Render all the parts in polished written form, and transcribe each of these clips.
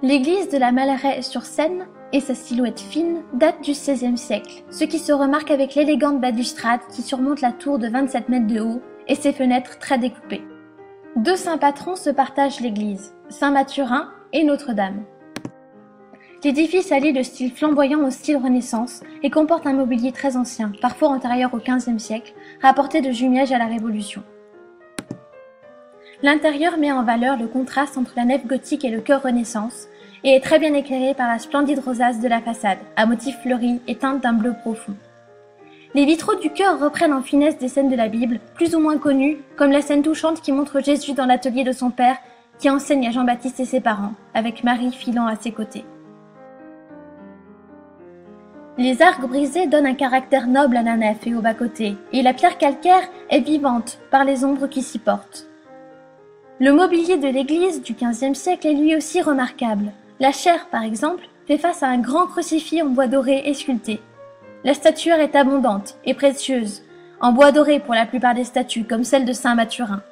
L'église de la Malleray-sur-Seine et sa silhouette fine datent du XVIe siècle, ce qui se remarque avec l'élégante balustrade qui surmonte la tour de 27 mètres de haut et ses fenêtres très découpées. Deux saints patrons se partagent l'église, Saint-Mathurin et Notre-Dame. L'édifice allie le style flamboyant au style Renaissance et comporte un mobilier très ancien, parfois antérieur au XVe siècle, rapporté de Jumièges à la Révolution. L'intérieur met en valeur le contraste entre la nef gothique et le chœur Renaissance et est très bien éclairé par la splendide rosace de la façade, à motifs fleuris et teinte d'un bleu profond. Les vitraux du chœur reprennent en finesse des scènes de la Bible, plus ou moins connues, comme la scène touchante qui montre Jésus dans l'atelier de son père, qui enseigne à Jean-Baptiste et ses parents, avec Marie filant à ses côtés. Les arcs brisés donnent un caractère noble à la nef et aux bas-côtés, et la pierre calcaire est vivante par les ombres qui s'y portent. Le mobilier de l'église du XVe siècle est lui aussi remarquable. La chaire, par exemple, fait face à un grand crucifix en bois doré et sculpté. La statuaire est abondante et précieuse, en bois doré pour la plupart des statues, comme celle de Saint-Mathurin.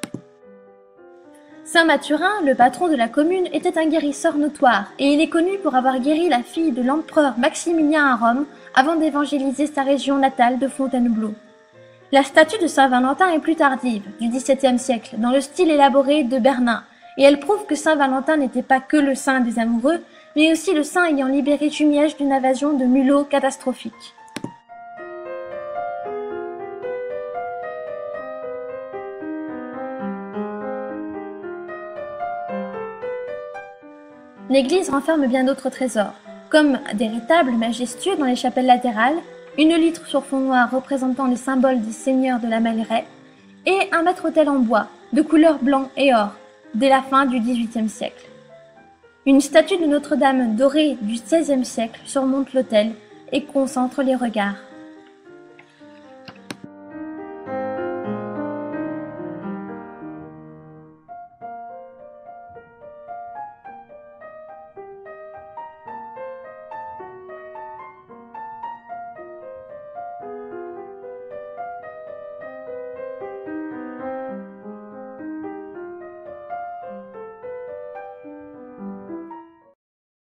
Saint-Mathurin, le patron de la commune, était un guérisseur notoire, et il est connu pour avoir guéri la fille de l'empereur Maximilien à Rome avant d'évangéliser sa région natale de Fontainebleau. La statue de Saint-Valentin est plus tardive, du XVIIe siècle, dans le style élaboré de Bernin, et elle prouve que Saint-Valentin n'était pas que le saint des amoureux, mais aussi le saint ayant libéré Jumièges d'une invasion de mulots catastrophique. L'église renferme bien d'autres trésors, comme des rétables majestueux dans les chapelles latérales, une litre sur fond noir représentant les symboles des seigneurs de la Malleray, et un maître-autel en bois, de couleur blanc et or, dès la fin du XVIIIe siècle. Une statue de Notre-Dame dorée du XVIe siècle surmonte l'autel et concentre les regards.